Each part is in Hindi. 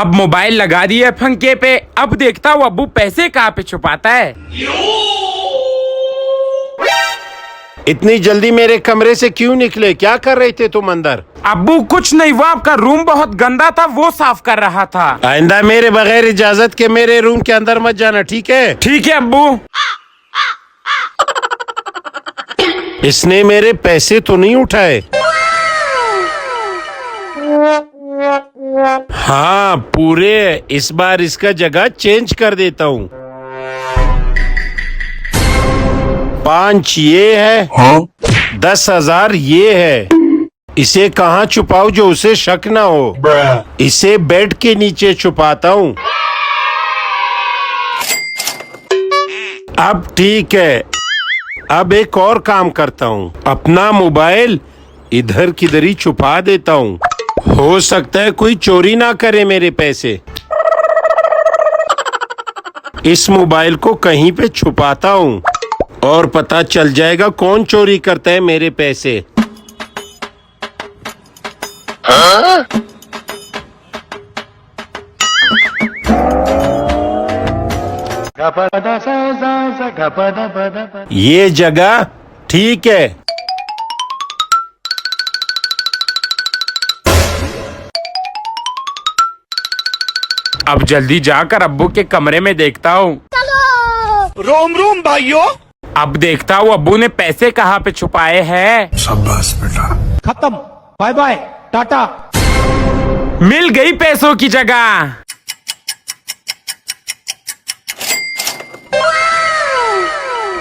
अब मोबाइल लगा दिए पंखे पे, अब देखता हूँ अब्बू पैसे कहाँ पे छुपाता है। इतनी जल्दी मेरे कमरे से क्यों निकले? क्या कर रहे थे तुम अंदर? अब्बू कुछ नहीं, वो आपका रूम बहुत गंदा था, वो साफ कर रहा था। आइंदा मेरे बगैर इजाजत के मेरे रूम के अंदर मत जाना, ठीक है? ठीक है अब्बू। इसने मेरे पैसे तो नहीं उठाए? हाँ पूरे, इस बार इसका जगह चेंज कर देता हूँ। 5 ये है, हाँ? 10,000 ये है। इसे कहाँ छुपाऊं जो उसे शक ना हो? इसे बेड के नीचे छुपाता हूँ। अब ठीक है, अब एक और काम करता हूँ, अपना मोबाइल इधर किधर ही छुपा देता हूँ। हो सकता है कोई चोरी ना करे मेरे पैसे। इस मोबाइल को कहीं पे छुपाता हूँ और पता चल जाएगा कौन चोरी करता है मेरे पैसे। हाँ? ये जगह ठीक है। अब जल्दी जाकर अब्बू के कमरे में देखता हूँ। रोम रोम भाइयों। अब देखता हूँ अब्बू ने पैसे कहाँ पे छुपाए हैं। शाबाश बेटा। खत्म, बाय बाय, टाटा। मिल गई पैसों की जगह।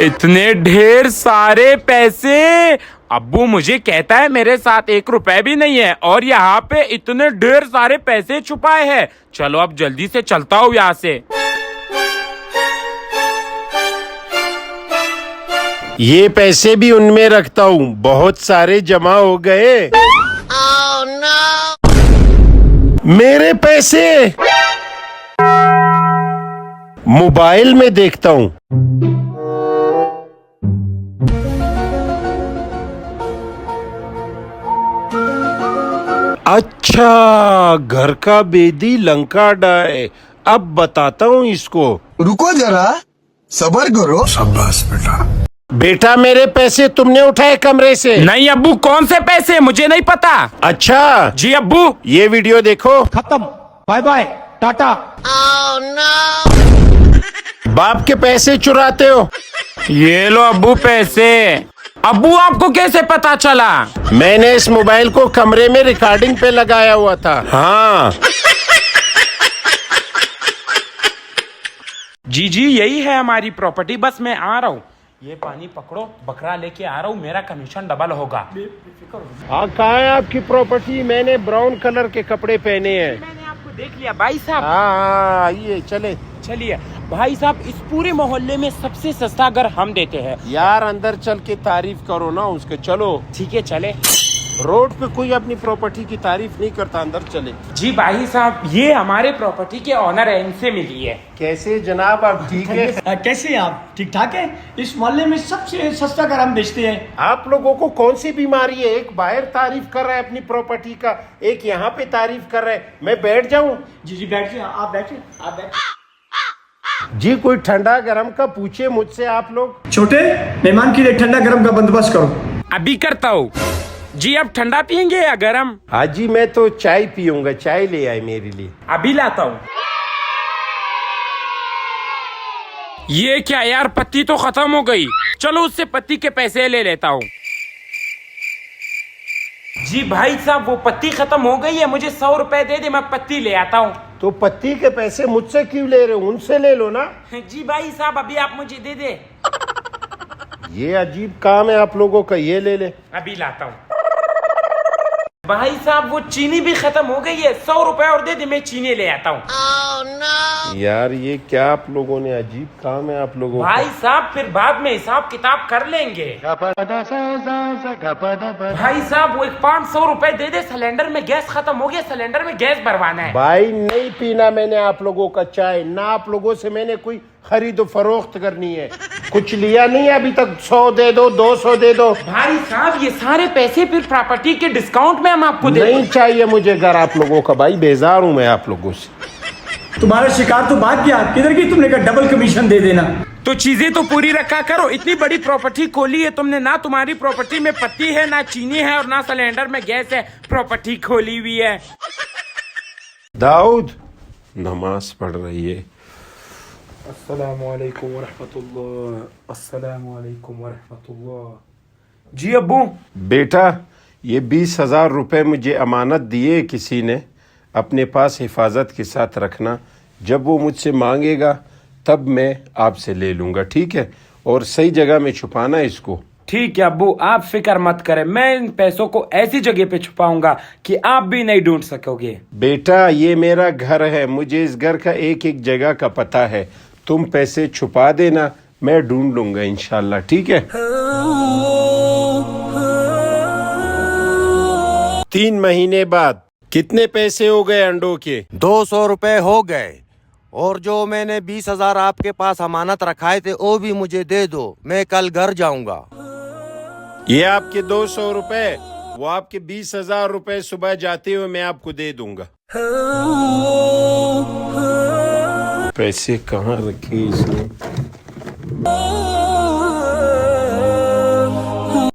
इतने ढेर सारे पैसे। अब्बू मुझे कहता है मेरे साथ 1 रुपए भी नहीं है और यहाँ पे इतने ढेर सारे पैसे छुपाए हैं। चलो अब जल्दी से चलता हूँ यहाँ से। ये पैसे भी उनमें रखता हूँ, बहुत सारे जमा हो गए। Oh, no! मेरे पैसे मोबाइल में देखता हूँ। अच्छा, घर का बेदी लंका डाय। अब बताता हूँ इसको। रुको जरा, सब्र करो। शाबाश बेटा। बेटा मेरे पैसे तुमने उठाए कमरे से? नहीं अब्बू, कौन से पैसे, मुझे नहीं पता। अच्छा जी अब्बू। ये वीडियो देखो। खत्म, bye bye, tata. Oh no! बाप के पैसे चुराते हो? ये लो अब्बू पैसे। अब्बू आपको कैसे पता चला? मैंने इस मोबाइल को कमरे में रिकॉर्डिंग पे लगाया हुआ था। हाँ जी जी, यही है हमारी प्रॉपर्टी, बस मैं आ रहा हूँ। ये पानी पकड़ो, बकरा लेके आ रहा हूँ, मेरा कमीशन डबल होगा। हाँ, कहाँ है आपकी प्रॉपर्टी? मैंने ब्राउन कलर के कपड़े पहने हैं। मैंने आपको देख लिया भाई साहब। हाँ आइए चले। चलिए भाई साहब, इस पूरे मोहल्ले में सबसे सस्ता घर हम देते हैं। यार अंदर चल के तारीफ करो ना उसके। चलो ठीक है चले। रोड पे कोई अपनी प्रॉपर्टी की तारीफ नहीं करता, अंदर चले। जी भाई साहब, ये हमारे प्रॉपर्टी के ऑनर है, इनसे मिलिए। कैसे जनाब, आप ठीक है? कैसे आप? ठीक ठाक है। इस मोहल्ले में सबसे सस्ता घर हम बेचते हैं। आप लोगों को कौन सी बीमारी है? एक बाहर तारीफ कर रहा है अपनी प्रॉपर्टी का, एक यहाँ पे तारीफ कर रहा है। मैं बैठ जाऊँ? जी जी बैठिए, आप बैठिए, आप बैठिए। जी कोई ठंडा गरम का पूछे मुझसे आप लोग। छोटे मेहमान के लिए ठंडा गरम का बंदोबस्त करो। अभी करता हूँ। जी आप ठंडा पियेंगे या गरम? हाँ जी, मैं तो चाय पीऊंगा। चाय ले आए मेरे लिए। अभी लाता हूँ। ये क्या यार, पत्ती तो खत्म हो गई। चलो उससे पत्ती के पैसे ले लेता हूँ। जी भाई साहब, वो पत्ती खत्म हो गई है, मुझे 100 रुपए दे दे, मैं पत्ती ले आता हूँ। तो पत्ती के पैसे मुझसे क्यों ले रहे हो? उनसे ले लो ना। जी भाई साहब, अभी आप मुझे दे दे। ये अजीब काम है आप लोगों का। ये ले ले। अभी लाता हूँ। भाई साहब, वो चीनी भी खत्म हो गई है, 100 रुपए और दे दे, मैं चीनी ले आता हूँ। Oh no! यार ये क्या आप लोगों ने, अजीब काम है आप लोगों का। भाई साहब, फिर बाद में हिसाब किताब कर लेंगे। भाई साहब, वो 500 रुपए दे दे, सिलेंडर में गैस खत्म हो गया, सिलेंडर में गैस भरवाना है। भाई नहीं पीना मैंने आप लोगों का चाय ना, आप लोगों से मैंने कोई खरीदो फरोख्त करनी है। कुछ लिया नहीं है अभी तक? 100 दे दो, 200 दे दो। भाई साहब ये सारे पैसे फिर प्रॉपर्टी के डिस्काउंट में हम आपको दे नहीं चाहिए मुझे घर आप लोगों का भाई, बेजार हूं मैं आप लोगों से। तुम्हारा शिकार तो भाग गया, किधर की? तुमने कहा डबल कमीशन दे देना। तो चीजें तो पूरी रखा करो। इतनी बड़ी प्रॉपर्टी खोली है तुमने, ना तुम्हारी प्रॉपर्टी में पत्ती है, ना चीनी है और ना सिलेंडर में गैस है, प्रॉपर्टी खोली हुई है। दाऊद नमाज पढ़ रही है। अस्सलामुअलैकुम वरहमतुल्लाह, अस्सलामुअलैकुम वरहमतुल्लाह। जी अब्बू। बेटा ये 20,000 रुपए मुझे अमानत दिए किसी ने, अपने पास हिफाजत के साथ रखना। जब वो मुझसे मांगेगा तब मैं आपसे ले लूंगा, ठीक है? और सही जगह में छुपाना इसको। ठीक है अब्बू, आप फिक्र मत करें, मैं इन पैसों को ऐसी जगह पे छुपाऊंगा कि आप भी नहीं ढूंढ सकोगे। बेटा ये मेरा घर है, मुझे इस घर का एक एक जगह का पता है। तुम पैसे छुपा देना, मैं ढूंढ लूंगा इंशाल्लाह, ठीक है? 3 महीने बाद कितने पैसे हो गए अंडों के? 200 रुपए हो गए। और जो मैंने 20,000 आपके पास अमानत रखाए थे वो भी मुझे दे दो, मैं कल घर जाऊंगा। ये आपके 200 रुपए, वो आपके 20,000 रुपए सुबह जाते हुए मैं आपको दे दूंगा। पैसे कहाँ रखे इसने?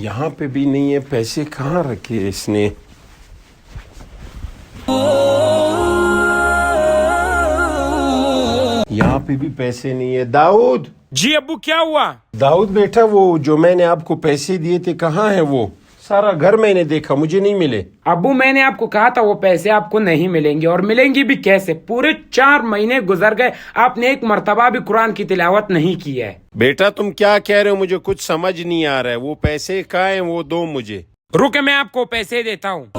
यहाँ पे भी नहीं है, पैसे कहाँ रखे इसने? यहाँ पे भी पैसे नहीं है। दाऊद। जी अब्बू क्या हुआ? दाऊद बेटा वो जो मैंने आपको पैसे दिए थे कहाँ है वो? सारा घर मैंने देखा, मुझे नहीं मिले। अब्बू मैंने आपको कहा था वो पैसे आपको नहीं मिलेंगे, और मिलेंगी भी कैसे? पूरे 4 महीने गुजर गए, आपने एक मर्तबा भी कुरान की तिलावत नहीं की है। बेटा तुम क्या कह रहे हो? मुझे कुछ समझ नहीं आ रहा है। वो पैसे कहाँ हैं? वो दो मुझे। रुके मैं आपको पैसे देता हूँ।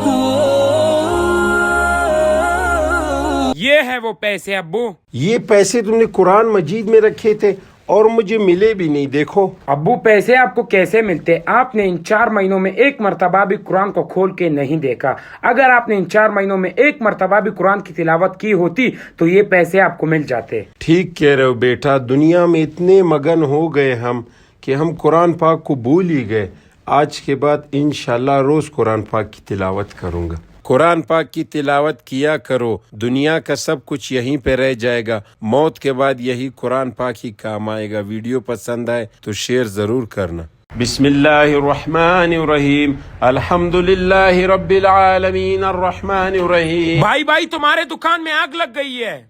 ये है वो पैसे अब्बू। ये पैसे तुमने कुरान मजीद में रखे थे और मुझे मिले भी नहीं। देखो अब्बू पैसे आपको कैसे मिलते? आपने इन 4 महीनों में एक मर्तबा भी कुरान को खोल के नहीं देखा। अगर आपने इन 4 महीनों में एक मर्तबा भी कुरान की तिलावत की होती तो ये पैसे आपको मिल जाते। ठीक कह रहे हो बेटा, दुनिया में इतने मगन हो गए हम कि हम कुरान पाक को भूल ही गए। आज के बाद इंशाल्लाह रोज कुरान पाक की तिलावत करूंगा। कुरान पाक की तिलावत किया करो, दुनिया का सब कुछ यहीं पे रह जाएगा, मौत के बाद यही कुरान पाक ही काम आएगा। वीडियो पसंद आए तो शेयर जरूर करना। बिस्मिल्लाहिर्रहमानिर्रहीम, अल्हम्दुलिल्लाहि रब्बिल आलमीन, अर्रहमानिर्रहीम। भाई तुम्हारे दुकान में आग लग गई है।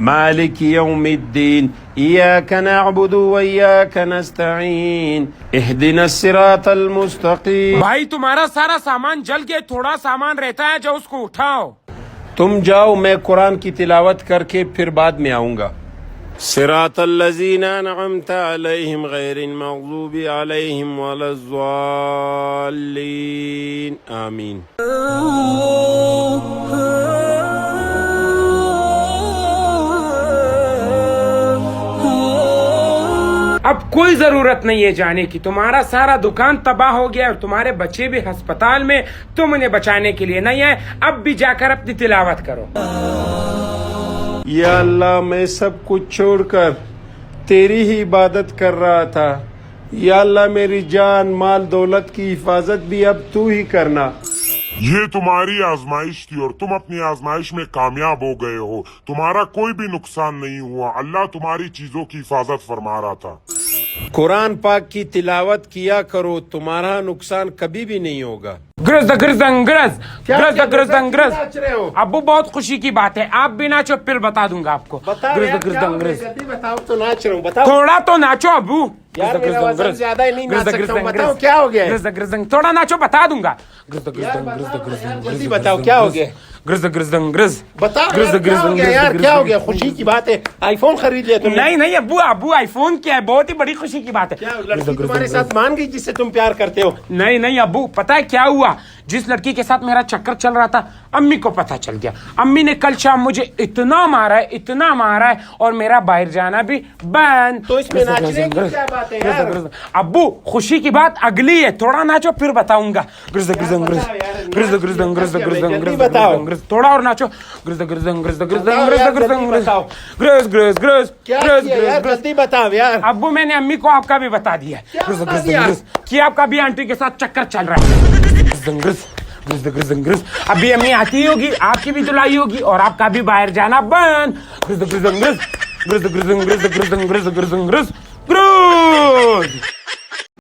मालिक यौमिद्दीन, इय्याका नअबुदु व इय्याका नस्तईन, इहदिनस सिरातल मुस्तकीम। भाई तुम्हारा सारा सामान जल गया, थोड़ा सामान रहता है जो उसको उठाओ। तुम जाओ, मैं कुरान की तिलावत करके फिर बाद में आऊंगा। सिरातल लज़ीना अनअमत अलैहिम गैरिल मग़ज़ूबि अलैहिम वलज़्ज़ाल्लीन, आमीन। अब कोई जरूरत नहीं है जाने की, तुम्हारा सारा दुकान तबाह हो गया और तुम्हारे बच्चे भी अस्पताल में, तुम उन्हें बचाने के लिए नहीं है। अब भी जाकर अपनी तिलावत करो। या अल्लाह, मैं सब कुछ छोड़कर तेरी ही इबादत कर रहा था। या अल्लाह, मेरी जान माल दौलत की हिफाजत भी अब तू ही करना। ये तुम्हारी आजमाइश थी और तुम अपनी आजमाइश में कामयाब हो गए हो। तुम्हारा कोई भी नुकसान नहीं हुआ। अल्लाह तुम्हारी चीजों की हिफाजत फरमा रहा था। कुरान पाक की तिलावत किया करो, तुम्हारा नुकसान कभी भी नहीं होगा। ग्रज ग्रज नाच रहे हो? अब्बू बहुत खुशी की बात है, आप भी नाचो फिर बता दूंगा आपको। बताओ तो नाच रहा हूँ, बताओ। थोड़ा तो नाचो अब्बू। यार मेरा वजन ज्यादा ही नहीं नाच सकता हूँ, बताओ क्या हो गया? थोड़ा नाचो, बता दूंगा। जल्दी बताओ क्या हो गया? बताओ क्या हो गया यार? क्या हो गया? खुशी की बात है, आईफोन खरीद लिया तुमने। नहीं अब्बू आईफोन क्या है, बहुत ही बड़ी खुशी की बात है। क्या लड़की तुम्हारे साथ मान गई जिससे तुम प्यार करते हो? नहीं अब्बू, पता है क्या हुआ? जिस लड़की के साथ मेरा चक्कर चल रहा था, अम्मी को पता चल गया। अम्मी ने कल शाम मुझे इतना मारा है और मेरा बाहर जाना भी बंद। तो इसमें नाचने की क्या बात बात है यार। अब्बू खुशी की बात अगली है, थोड़ा नाचो फिर बताऊंगा। ग्रिज ग्रिज ग्रिज ग्रिज ग्रिज ग्रिज ग्रिज ग्रिज बताओ। ग्रिज, थोड़ा और नाचो। ग्रिज ग्रिज ग्रिज ग्रिज बताओ ग्रिज यार, ग्रिज जल्दी ग्रिज बताओ। ग्रिज ग्रिज ग्रिज क्या ग्रिज किया यार, ग्रिज। जल्दी बताओ यार। अब्बू मैंने अम्मी को आपका भी बता दिया क्या ग्रिज बता ग्रिज दिया? ग्रिज कि आपका भी आंटी के साथ चक्कर चल रहा है। ग्रिज ग्रिज ग्रिज ग्रिज ग्रिज। अभी अम्मी आती होगी, आपकी भी धुलाई होगी और आपका भी बाहर जाना बंद। ग्रिज ग्रिज ग्रिज ग्रिज ग्रिज ग्रिज ग्रिज ग्रिज ग्रिज ग्रिज ग्रिज।